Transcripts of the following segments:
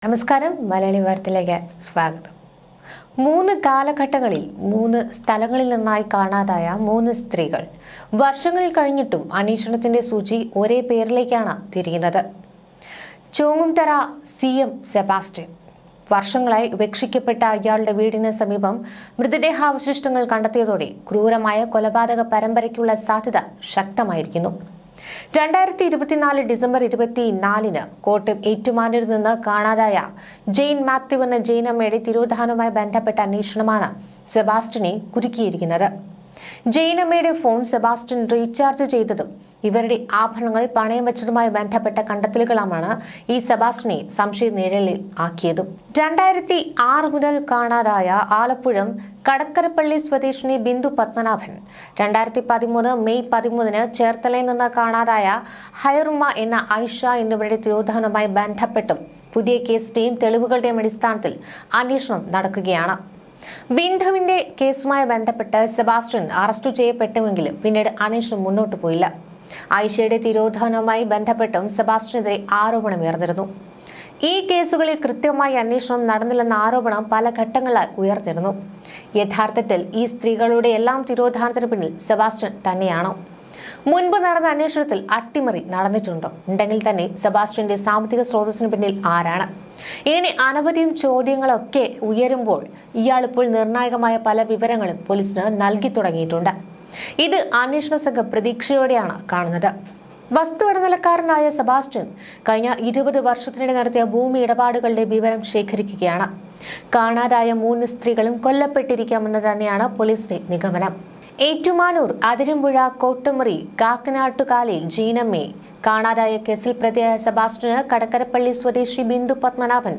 നമസ്കാരം. മലയാളി വാർത്തയിലേക്ക് സ്വാഗതം. 3 കാലഘട്ടങ്ങളിൽ 3 സ്ഥലങ്ങളിൽ നിന്നായി കാണാതായ 3 സ്ത്രീകൾ. വർഷങ്ങളിൽ കഴിഞ്ഞിട്ടും അന്വേഷണത്തിന്റെ സൂചി ഒരേ പേരിലേക്കാണ് തിരിയുന്നത്. ചോങ്ങുംതറ CM സെബാസ്റ്റ്യൻ. വർഷങ്ങളായി ഉപേക്ഷിക്കപ്പെട്ട അയാളുടെ വീടിന് സമീപം മൃതദേഹാവശിഷ്ടങ്ങൾ കണ്ടെത്തിയതോടെ ക്രൂരമായ കൊലപാതക പരമ്പരയ്ക്കുള്ള സാധ്യത ശക്തമായിരിക്കുന്നു. 2024 ഡിസംബർ 24-ന് കോട്ടയം ഏറ്റുമാനൂരിൽ നിന്ന് കാണാതായ ജെയിൻ മാത്യു എന്ന ജെയിനമ്മയുടെ തിരോധാനവുമായി ബന്ധപ്പെട്ട അന്വേഷണമാണ് സെബാസ്റ്റ്യനെ കുരുക്കിയിരിക്കുന്നത്. ജെയിനമ്മയുടെ ഫോൺ സെബാസ്റ്റ്യൻ റീചാർജ് ചെയ്തതും ഇവരുടെ ആഭരണങ്ങൾ പണയം വെച്ചതുമായി ബന്ധപ്പെട്ട കണ്ടെത്തലുകളാണ് ഈ സെബാസ്റ്റ്യനെ സംശയ നിഴലിൽ ആക്കിയതും. 2006 മുതൽ കാണാതായ ആലപ്പുഴ കടക്കരപ്പള്ളി സ്വദേശിനി ബിന്ദു പത്മനാഭൻ, 2013 മെയ് 13-ന് ചേർത്തലയിൽ നിന്ന് കാണാതായ ഹൈറുമ എന്ന ഐഷ എന്നിവരുടെ തിരോധാനവുമായി ബന്ധപ്പെട്ടും പുതിയ കേസിന്റെയും തെളിവുകളുടെയും അടിസ്ഥാനത്തിൽ അന്വേഷണം നടക്കുകയാണ്. ബിന്ദുവിന്റെ കേസുമായി ബന്ധപ്പെട്ട് സെബാസ്റ്റ്യൻ അറസ്റ്റ് ചെയ്യപ്പെട്ടുവെങ്കിലും പിന്നീട് അന്വേഷണം മുന്നോട്ട് പോയില്ല. ഐഷയുടെ തിരോധാനവുമായി ബന്ധപ്പെട്ടും സെബാസ്റ്റ്യനെതിരെ ആരോപണമുയർന്നിരുന്നു. ഈ കേസുകളിൽ കൃത്യമായി അന്വേഷണം നടന്നില്ലെന്ന ആരോപണം പല ഘട്ടങ്ങളിലായി ഉയർന്നിരുന്നു. യഥാർത്ഥത്തിൽ ഈ സ്ത്രീകളുടെ എല്ലാം തിരോധാനത്തിന് പിന്നിൽ സെബാസ്റ്റ്യൻ തന്നെയാണോ? മുൻപ് നടന്ന അന്വേഷണത്തിൽ അട്ടിമറി നടന്നിട്ടുണ്ടോ? ഉണ്ടെങ്കിൽ തന്നെ സെബാസ്റ്റ്യന്റെ സാമ്പത്തിക സ്രോതസ്സിന് പിന്നിൽ ആരാണ്? ഇങ്ങനെ അനവധിയും ചോദ്യങ്ങളൊക്കെ ഉയരുമ്പോൾ ഇയാൾ ഇപ്പോൾ നിർണായകമായ പല വിവരങ്ങളും പോലീസിന് നൽകി തുടങ്ങിയിട്ടുണ്ട്. ഇത് അന്വേഷണ സംഘം പ്രതീക്ഷയോടെയാണ് കാണുന്നത്. വസ്തു ഇടനിലക്കാരനായ സെബാസ്റ്റ്യൻ കഴിഞ്ഞ 20 വർഷത്തിനിടെ നടത്തിയ ഭൂമി ഇടപാടുകളുടെ വിവരം ശേഖരിക്കുകയാണ്. കാണാതായ 3 സ്ത്രീകളും കൊല്ലപ്പെട്ടിരിക്കാമെന്ന് തന്നെയാണ് പോലീസിന്റെ നിഗമനം. ഏറ്റുമാനൂർ, അതിരമ്പുഴ, കോട്ടുമുറി, കാക്കനാട്ടുകാലിൽ ജീനമ്മയെ കാണാതായ കേസിൽ പ്രതിയായ സെബാസ്റ്റ്യന് കടക്കരപ്പള്ളി സ്വദേശി ബിന്ദു പത്മനാഭൻ,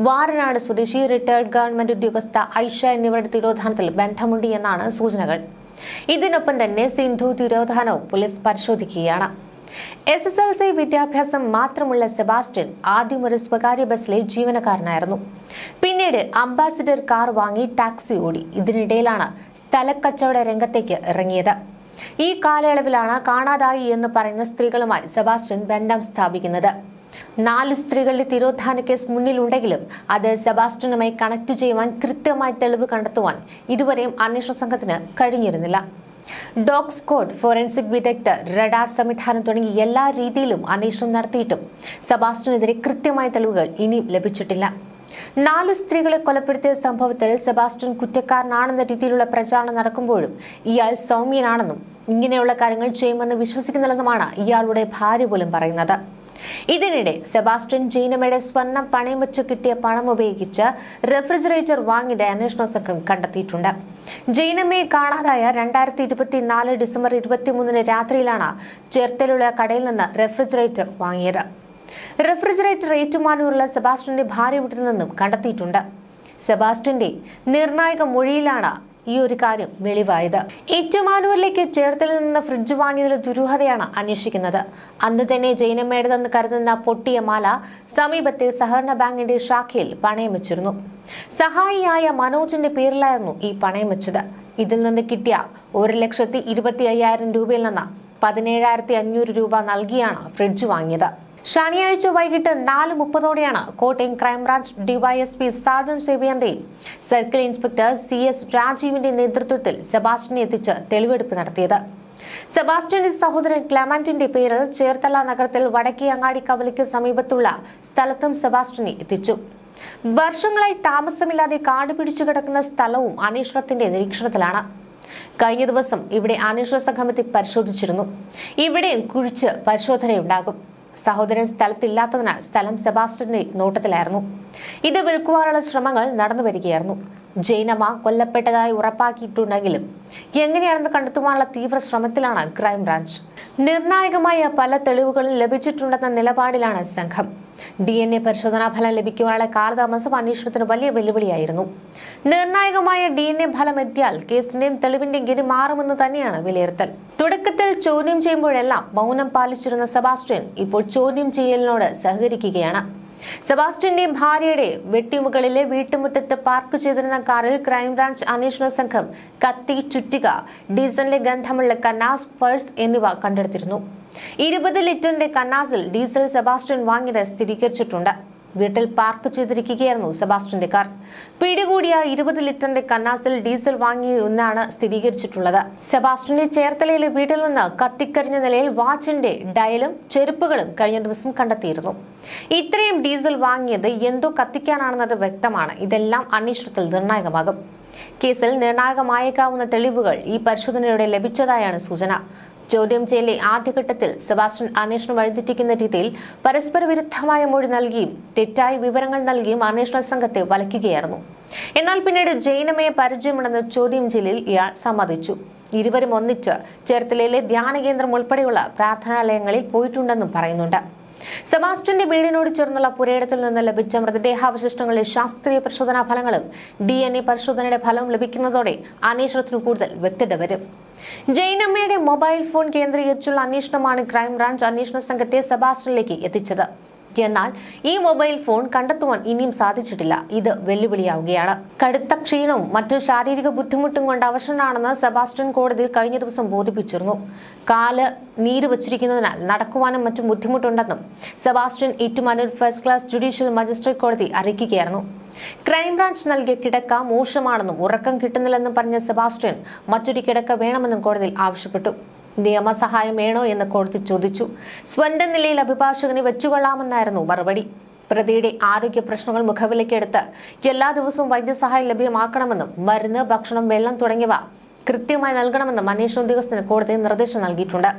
വാരനാട് സ്വദേശി റിട്ടയർഡ് ഗവൺമെന്റ് ഉദ്യോഗസ്ഥ ഐഷ എന്നിവരുടെ തിരോധാനത്തിൽ ബന്ധമുണ്ട് എന്നാണ് സൂചനകൾ. ഇതിനൊപ്പം തന്നെ സിന്ധു തിരോധാനവും പോലീസ് പരിശോധിക്കുകയാണ്. SSLC വിദ്യാഭ്യാസം മാത്രമുള്ള സെബാസ്റ്റ്യൻ ആദ്യം ഒരു സ്വകാര്യ ബസ്സിലെ ജീവനക്കാരനായിരുന്നു. പിന്നീട് അംബാസിഡർ കാർ വാങ്ങി ടാക്സി ഓടി. ഇതിനിടയിലാണ് സ്ഥലക്കച്ചവട രംഗത്തേക്ക് ഇറങ്ങിയത്. ഈ കാലയളവിലാണ് കാണാതായി എന്ന് പറയുന്ന സ്ത്രീകളുമായി സെബാസ്റ്റ്യൻ ബന്ധം സ്ഥാപിക്കുന്നത്. 4 സ്ത്രീകളുടെ തിരോധാന കേസ് മുന്നിലുണ്ടെങ്കിലും അത് സെബാസ്റ്റ്യനുമായി കണക്ട് ചെയ്യുവാൻ കൃത്യമായി തെളിവ് കണ്ടെത്തുവാൻ ഇതുവരെയും അന്വേഷണ സംഘത്തിന് കഴിഞ്ഞിരുന്നില്ല. ഡോഗ് സ്ക്വാഡ്, ഫോറൻസിക് വിദഗ്ധർ, റഡാർ സംവിധാനം തുടങ്ങി എല്ലാ രീതിയിലും അന്വേഷണം നടത്തിയിട്ടും സെബാസ്റ്റ്യനെതിരെ കൃത്യമായ തെളിവുകൾ ഇനിയും ലഭിച്ചിട്ടില്ല. 4 സ്ത്രീകളെ കൊലപ്പെടുത്തിയ സംഭവത്തിൽ സെബാസ്റ്റ്യൻ കുറ്റക്കാരനാണെന്ന രീതിയിലുള്ള പ്രചാരണം നടക്കുമ്പോഴും ഇയാൾ സൗമ്യനാണെന്നും ഇങ്ങനെയുള്ള കാര്യങ്ങൾ ചെയ്യുമെന്ന് വിശ്വസിക്കുന്നില്ലെന്നുമാണ് ഇയാളുടെ ഭാര്യ പോലും പറയുന്നത്. ഇതിനിടെ സെബാസ്റ്റ്യൻ ജീനമ്മയുടെ സ്വർണം പണയം വെച്ച് കിട്ടിയ പണം ഉപയോഗിച്ച് റെഫ്രിജറേറ്റർ വാങ്ങിയ അന്വേഷണ സംഘം കണ്ടെത്തിയിട്ടുണ്ട്. ജീനമ്മയെ കാണാതായ 2024 ഡിസംബർ 23-ന് രാത്രിയിലാണ് ചേർത്തലുള്ള കടയിൽ നിന്ന് റെഫ്രിജറേറ്റർ വാങ്ങിയത്. റെഫ്രിജറേറ്റർ ഏറ്റുമാനൂരിലെ സെബാസ്റ്റ്യന്റെ ഭാര്യ വീട്ടിൽ നിന്നും കണ്ടെത്തിയിട്ടുണ്ട്. സെബാസ്റ്റ്യന്റെ നിർണായക മൊഴിയിലാണ് ഈ ഒരു കാര്യം വെളിവായത്. ഏറ്റുമാനൂരിലേക്ക് ചേർത്തലിൽ നിന്ന് ഫ്രിഡ്ജ് വാങ്ങിയതിലെ ദുരൂഹതയാണ് അന്വേഷിക്കുന്നത്. അന്ന് തന്നെ ജൈനമ്മയുടേതെന്ന് കരുതുന്ന പൊട്ടിയ മാല സമീപത്തെ സഹകരണ ബാങ്കിന്റെ ശാഖയിൽ പണയം വെച്ചിരുന്നു. സഹായിയായ മനോജിന്റെ പേരിലായിരുന്നു ഈ പണയം വെച്ചത്. ഇതിൽ നിന്ന് കിട്ടിയ 1,25,000 രൂപയിൽ നിന്ന് 17,500 രൂപ നൽകിയാണ് ഫ്രിഡ്ജ് വാങ്ങിയത്. ശനിയാഴ്ച വൈകിട്ട് 4:30-ഓടെയാണ് കോട്ടയം ക്രൈംബ്രാഞ്ച് ഡിവൈഎസ്പി സാജൻ സേവ്യറിന്റെയും സർക്കിൾ ഇൻസ്പെക്ടർ CS രാജീവിന്റെ നേതൃത്വത്തിൽ സെബാസ്റ്റ്യനെ എത്തിച്ച് തെളിവെടുപ്പ് നടത്തിയത്. സെബാസ്റ്റ്യന്റെ സഹോദരൻ ക്ലെമന്റിന്റെ പേരിൽ ചേർത്തല നഗരത്തിൽ വടക്കേ അങ്ങാടി കവലയ്ക്ക് സമീപത്തുള്ള സ്ഥലത്തും സെബാസ്റ്റ്യനെ എത്തിച്ചു. വർഷങ്ങളായി താമസമില്ലാതെ കാട് പിടിച്ചു കിടക്കുന്ന സ്ഥലവും അന്വേഷണത്തിന്റെ നിരീക്ഷണത്തിലാണ്. കഴിഞ്ഞ ദിവസം ഇവിടെ അന്വേഷണ സംഘം എത്തി പരിശോധിച്ചിരുന്നു. ഇവിടെയും കുഴിച്ച് പരിശോധനയുണ്ടാകും. സഹോദരൻ സ്ഥലത്തില്ലാത്തതിനാൽ സ്ഥലം സെബാസ്റ്റ്യന്റെ നോട്ടത്തിലായിരുന്നു. ഇത് വിൽക്കുവാനുള്ള ശ്രമങ്ങൾ നടന്നുവരികയായിരുന്നു. ജൈനമ്മ കൊല്ലപ്പെട്ടതായി ഉറപ്പാക്കിയിട്ടുണ്ടെങ്കിലും എങ്ങനെയാണെന്ന് കണ്ടെത്തുവാനുള്ള തീവ്ര ശ്രമത്തിലാണ് ക്രൈംബ്രാഞ്ച്. നിർണായകമായ പല തെളിവുകളും ലഭിച്ചിട്ടുണ്ടെന്ന നിലപാടിലാണ് സംഘം. DNA പരിശോധനാ ഫലം ലഭിക്കുവാനുള്ള കാലതാമസം അന്വേഷണത്തിന് വലിയ വെല്ലുവിളിയായിരുന്നു. നിർണായകമായ DNA ഫലം എത്തിയാൽ കേസിന്റെയും തെളിവിന്റെയും ഗതി മാറുമെന്ന് തന്നെയാണ് വിലയിരുത്തൽ. തുടക്കത്തിൽ ചോദ്യം ചെയ്യുമ്പോഴെല്ലാം മൗനം പാലിച്ചിരുന്ന സെബാസ്റ്റ്യൻ ഇപ്പോൾ ചോദ്യം ചെയ്യലിനോട് സഹകരിക്കുകയാണ്. സെബാസ്റ്റ്യന്റെ ഭാര്യയുടെ വെട്ടിമുകളിലെ വീട്ടുമുറ്റത്ത് പാർക്ക് ചെയ്തിരുന്ന കാറിൽ ക്രൈംബ്രാഞ്ച് അന്വേഷണ സംഘം കത്തി, ചുറ്റിക, ഡീസലിന്റെ ഗന്ധമുള്ള കന്നാസ്, പേഴ്സ് എന്നിവ കണ്ടെടുത്തിരുന്നു. 20 ലിറ്ററിന്റെ കന്നാസിൽ ഡീസൽ സെബാസ്റ്റ്യൻ വാങ്ങിയത് സ്ഥിരീകരിച്ചിട്ടുണ്ട്. വീട്ടിൽ പാർക്ക് ചെയ്തിരിക്കുകയായിരുന്നു സെബാസ്റ്റ്യന്റെ കാർ. പിടികൂടിയ 20 ലിറ്ററിന്റെ കന്നാസിൽ ഡീസൽ വാങ്ങിയെന്നാണ് സ്ഥിരീകരിച്ചിട്ടുള്ളത്. സെബാസ്റ്റ്യന്റെ ചേർത്തലയിലെ വീട്ടിൽ നിന്ന് കത്തിക്കരിഞ്ഞ നിലയിൽ വാച്ചിന്റെ ഡയലും ചെരുപ്പുകളും കഴിഞ്ഞ ദിവസം കണ്ടെത്തിയിരുന്നു. ഇത്രയും ഡീസൽ വാങ്ങിയത് എന്തോ കത്തിക്കാനാണെന്നത് വ്യക്തമാണ്. ഇതെല്ലാം അന്വേഷണത്തിൽ നിർണായകമാകും. കേസിൽ നിർണായകമായേക്കാവുന്ന തെളിവുകൾ ഈ പരിശോധനയോടെ ലഭിച്ചതായാണ് സൂചന. ചോദ്യം ചെയ്യലിലെ ആദ്യഘട്ടത്തിൽ സെബാസ്റ്റ്യൻ അന്വേഷണം വഴിതെറ്റിക്കുന്ന രീതിയിൽ പരസ്പര വിരുദ്ധമായ മൊഴി നൽകിയും തെറ്റായ വിവരങ്ങൾ നൽകിയും അന്വേഷണ സംഘത്തെ വലയ്ക്കുകയായിരുന്നു. എന്നാൽ പിന്നീട് ജൈനമ്മയെ പരിചയമുണ്ടെന്ന് ചോദ്യം ചെയ്യലിൽ ഇയാൾ സമ്മതിച്ചു. ഇരുവരും ഒന്നിച്ച് ചേർത്തലയിലെ ധ്യാന കേന്ദ്രം ഉൾപ്പെടെയുള്ള പ്രാർത്ഥനാലയങ്ങളിൽ പോയിട്ടുണ്ടെന്നും പറയുന്നുണ്ട്. സെബാസ്റ്റ്യന്റെ വീടിനോട് ചേർന്നുള്ള പുരയിടത്തിൽ നിന്ന് ലഭിച്ച മൃതദേഹാവശിഷ്ടങ്ങളിലെ ശാസ്ത്രീയ പരിശോധനാ ഫലങ്ങളും DNA പരിശോധനയുടെ ഫലവും ലഭിക്കുന്നതോടെ അന്വേഷണത്തിന് കൂടുതൽ വ്യക്തത വരും. ജൈനമ്മയുടെ മൊബൈൽ ഫോൺ കേന്ദ്രീകരിച്ചുള്ള അന്വേഷണമാണ് ക്രൈംബ്രാഞ്ച് അന്വേഷണ സംഘത്തെ സെബാസ്റ്റ്യനിലേക്ക് എത്തിച്ചത്. എന്നാൽ ഈ മൊബൈൽ ഫോൺ കണ്ടെത്തുവാൻ ഇനിയും സാധിച്ചിട്ടില്ല. ഇത് വെല്ലുവിളിയാവുകയാണ്. കടുത്ത ക്ഷീണവും മറ്റു ശാരീരിക ബുദ്ധിമുട്ടും കൊണ്ട് അവശനാണെന്ന് സെബാസ്റ്റ്യൻ കോടതിയിൽ കഴിഞ്ഞ ദിവസം ബോധിപ്പിച്ചിരുന്നു. കാല് നീര് വച്ചിരിക്കുന്നതിനാൽ നടക്കുവാനും മറ്റും ബുദ്ധിമുട്ടുണ്ടെന്നും Sebastian Ettumanoor first class judicial magistrate കോടതി അറിയിക്കുകയായിരുന്നു. ക്രൈംബ്രാഞ്ച് നൽകിയ കിടക്ക മോശമാണെന്നും ഉറക്കം കിട്ടുന്നില്ലെന്നും പറഞ്ഞ സെബാസ്റ്റ്യൻ മറ്റൊരു കിടക്ക വേണമെന്നും കോടതിയിൽ ആവശ്യപ്പെട്ടു. നിയമസഹായം വേണോ എന്ന് കോടതി ചോദിച്ചു. സ്വന്തം നിലയിൽ അഭിഭാഷകനെ വെച്ചുകൊള്ളാമെന്നായിരുന്നു മറുപടി. പ്രതിയുടെ ആരോഗ്യ പ്രശ്നങ്ങൾ മുഖവിലക്കെടുത്ത് എല്ലാ ദിവസവും വൈദ്യസഹായം ലഭ്യമാക്കണമെന്നും മരുന്ന്, ഭക്ഷണം, വെള്ളം തുടങ്ങിയവ കൃത്യമായി നൽകണമെന്നും അന്വേഷണ ഉദ്യോഗസ്ഥന് കോടതി നിർദ്ദേശം നൽകിയിട്ടുണ്ട്.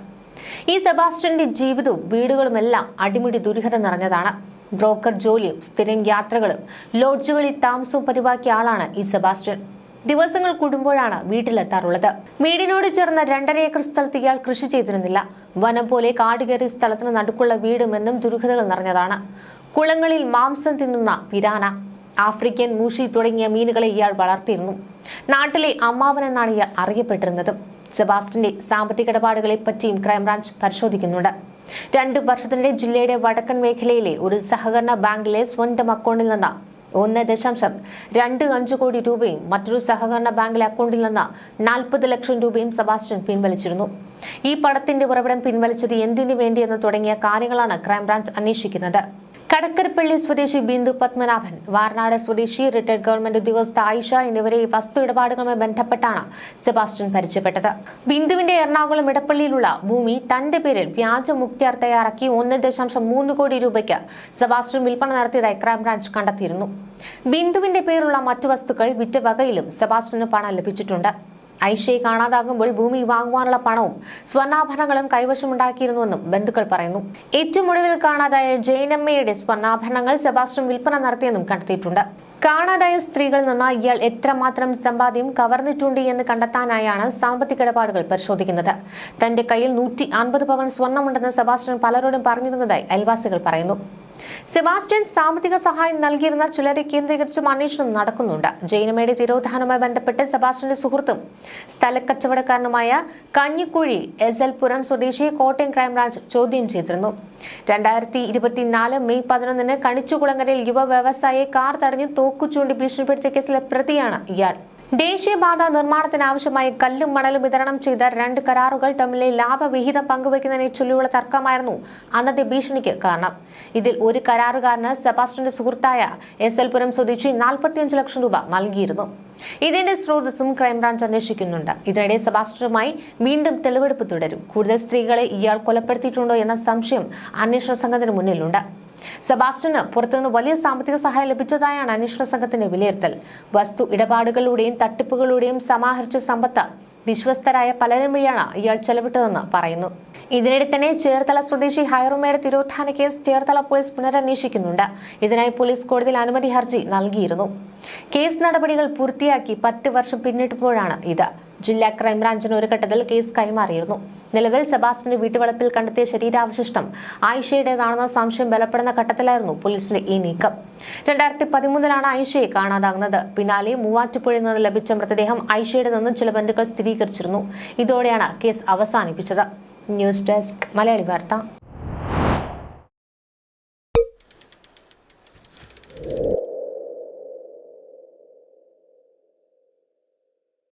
ഈ സെബാസ്റ്റ്യന്റെ ജീവിതവും വീടുകളുമെല്ലാം അടിമുടി ദുരിതം നിറഞ്ഞതാണ്. ബ്രോക്കർ ജോലിയും സ്ഥിരം യാത്രകളും ലോഡ്ജുകളിൽ താമസവും പതിവാക്കിയ ആളാണ് ഈ സെബാസ്റ്റ്യൻ. ദിവസങ്ങൾ കൂടുമ്പോഴാണ് വീട്ടിലെത്താറുള്ളത്. വീടിനോട് ചേർന്ന 2.5 ഏക്കർ സ്ഥലത്ത് ഇയാൾ കൃഷി ചെയ്തിരുന്നില്ല. വനം പോലെ കാടുകയറിയ സ്ഥലത്തിന് നടുക്കുള്ള വീടുമെന്നും ദുരൂഹതകൾ നിറഞ്ഞതാണ്. കുളങ്ങളിൽ മാംസം തിന്നുന്ന പിരാന, ആഫ്രിക്കൻ മൂഷി തുടങ്ങിയ മീനുകളെ ഇയാൾ വളർത്തിയിരുന്നു. നാട്ടിലെ അമ്മാവൻ എന്നാണ് ഇയാൾ അറിയപ്പെട്ടിരുന്നത്. സെബാസ്റ്റ്യന്റെ സാമ്പത്തിക ഇടപാടുകളെ പറ്റിയും ക്രൈംബ്രാഞ്ച് പരിശോധിക്കുന്നുണ്ട്. 2 വർഷത്തിനിടെ ജില്ലയുടെ വടക്കൻ മേഖലയിലെ ഒരു സഹകരണ ബാങ്കിലെ സ്വന്തം അക്കൗണ്ടിൽ നിന്ന് 1.25 കോടി രൂപയും മറ്റൊരു സഹകരണ ബാങ്കിലെ അക്കൗണ്ടിൽ നിന്ന് 40 ലക്ഷം രൂപയും സെബാസ്റ്റ്യൻ പിൻവലിച്ചിരുന്നു. ഈ പണത്തിന്റെ ഉറവിടം പിൻവലിച്ചത് എന്തിനു വേണ്ടിയെന്ന് തുടങ്ങിയ കാര്യങ്ങളാണ് ക്രൈംബ്രാഞ്ച് അന്വേഷിക്കുന്നത്. കടക്കരപ്പള്ളി സ്വദേശി ബിന്ദു പത്മനാഭൻ, വാർനാട് സ്വദേശി റിട്ടയർഡ് ഗവൺമെന്റ് ഉദ്യോഗസ്ഥ ആയിഷ എന്നിവരെ വസ്തു ഇടപാടുകളുമായി ബന്ധപ്പെട്ടാണ് സെബാസ്റ്റ്യൻ പരിചയപ്പെട്ടത്. ബിന്ദുവിന്റെ എറണാകുളം ഇടപ്പള്ളിയിലുള്ള ഭൂമി തന്റെ പേരിൽ വ്യാജ മുക്തിയാർ തയ്യാറാക്കി 1.3 കോടി രൂപയ്ക്ക് സെബാസ്റ്റ്യൻ വിൽപ്പന നടത്തിയതായി ക്രൈംബ്രാഞ്ച് കണ്ടെത്തിയിരുന്നു. ബിന്ദുവിന്റെ പേരിലുള്ള മറ്റു വസ്തുക്കൾ വിറ്റ വകയിലും സെബാസ്റ്റ്യന് പണം ലഭിച്ചിട്ടുണ്ട്. ഐഷയെ കാണാതാകുമ്പോൾ ഭൂമി വാങ്ങുവാനുള്ള പണവും സ്വർണ്ണാഭരണങ്ങളും കൈവശമുണ്ടാക്കിയിരുന്നുവെന്നും ബന്ധുക്കൾ പറയുന്നു. ഏറ്റവും ഒടുവിൽ കാണാതായ ജൈനമ്മയുടെ സ്വർണ്ണാഭരണങ്ങൾ സെബാസ്റ്റ്യൻ വിൽപ്പന നടത്തിയെന്നും കണ്ടെത്തിയിട്ടുണ്ട്. കാണാതായ സ്ത്രീകളിൽ നിന്ന് ഇയാൾ എത്രമാത്രം സമ്പാദ്യം കവർന്നിട്ടുണ്ട് എന്ന് കണ്ടെത്താനായാണ് സാമ്പത്തിക ഇടപാടുകൾ പരിശോധിക്കുന്നത്. തന്റെ കയ്യിൽ 150 പവൻ സ്വർണ്ണമുണ്ടെന്ന് സെബാസ്റ്റ്യൻ പലരോടും പറഞ്ഞിരുന്നതായി അയൽവാസികൾ പറയുന്നു. സെബാസ്റ്റ്യൻ സാമ്പത്തിക സഹായം നൽകിയിരുന്ന ചിലരെ കേന്ദ്രീകരിച്ചും അന്വേഷണം നടക്കുന്നുണ്ട്. ജൈനമ്മയുടെ തിരോധാനവുമായി ബന്ധപ്പെട്ട് സെബാസ്റ്റ്യന്റെ സുഹൃത്തും സ്ഥലക്കച്ചവടക്കാരനുമായ കഞ്ഞിക്കുഴി SL പുരം സ്വദേശിയെ കോട്ടയം ക്രൈംബ്രാഞ്ച് ചോദ്യം ചെയ്തിരുന്നു. 2024 മെയ് 11 കണിച്ചുകുളങ്ങരയിൽ യുവ വ്യവസായിയെ കാർ തടഞ്ഞു തോക്കു ചൂണ്ടി ഭീഷണിപ്പെടുത്തിയ കേസിലെ പ്രതിയാണ് ഇയാൾ. ദേശീയപാത നിർമ്മാണത്തിനാവശ്യമായി കല്ലും മണലും വിതരണം ചെയ്ത 2 കരാറുകൾ തമ്മിലെ ലാഭവിഹിതം പങ്കുവയ്ക്കുന്നതിനെ ചൊല്ലിയുള്ള തർക്കമായിരുന്നു അന്നത്തെ ഭീഷണിക്ക് കാരണം. ഇതിൽ ഒരു കരാറുകാരന് സെബാസ്റ്റ്യന്റെ സുഹൃത്തായ SL പുരം സ്വദേശി 45 ലക്ഷം രൂപ നൽകിയിരുന്നു. ഇതിന്റെ സ്രോതസ്സും ക്രൈംബ്രാഞ്ച് അന്വേഷിക്കുന്നുണ്ട്. ഇതിനിടെ സെബാസ്റ്റ്യനുമായി വീണ്ടും തെളിവെടുപ്പ് തുടരും. കൂടുതൽ സ്ത്രീകളെ ഇയാൾ കൊലപ്പെടുത്തിയിട്ടുണ്ടോ എന്ന സംശയം അന്വേഷണ സംഘത്തിന് മുന്നിലുണ്ട്. സെബാസ്റ്റ്യന് പുറത്തുനിന്ന് വലിയ സാമ്പത്തിക സഹായം ലഭിച്ചതായാണ് അന്വേഷണ സംഘത്തിന്റെ വിലയിരുത്തൽ. വസ്തു ഇടപാടുകളിലൂടെയും തട്ടിപ്പുകളിലൂടെയും സമാഹരിച്ച സമ്പത്ത് വിശ്വസ്തരായ പലരും വഴിയാണ് ഇയാൾ ചെലവിട്ടതെന്ന് പറയുന്നു. ഇതിനിടെ തന്നെ ചേർത്തല സ്വദേശി ഹൈറുമയുടെ തിരോധാന കേസ് ചേർത്തല പോലീസ് പുനരന്വേഷിക്കുന്നുണ്ട്. ഇതിനായി പോലീസ് കോടതിയിൽ അനുമതി ഹർജി നൽകിയിരുന്നു. കേസ് നടപടികൾ പൂർത്തിയാക്കി 10 വർഷം പിന്നിട്ടപ്പോഴാണ് ഇത്. ജില്ലാ ക്രൈംബ്രാഞ്ചിന് ഒരു ഘട്ടത്തിൽ കേസ് കൈമാറിയിരുന്നു. നിലവിൽ സെബാസ്റ്റ്യന്റെ വീട്ടുവളപ്പിൽ കണ്ടെത്തിയ ശരീരാവശിഷ്ടം ആയിഷയുടേതാണെന്ന സംശയം ബലപ്പെടുന്ന ഘട്ടത്തിലായിരുന്നു പോലീസിന്റെ ഈ നീക്കം. 2013 ആയിഷയെ കാണാതാകുന്നത്. പിന്നാലെ മൂവാറ്റുപുഴയിൽ നിന്ന് ലഭിച്ച മൃതദേഹം ആയിഷയുടേതെന്നും ചില ബന്ധുക്കൾ സ്ഥിരീകരിച്ചിരുന്നു. ഇതോടെയാണ് കേസ് അവസാനിപ്പിച്ചത്. ന്യൂസ് ഡെസ്ക് മലയാളി വാർത്ത.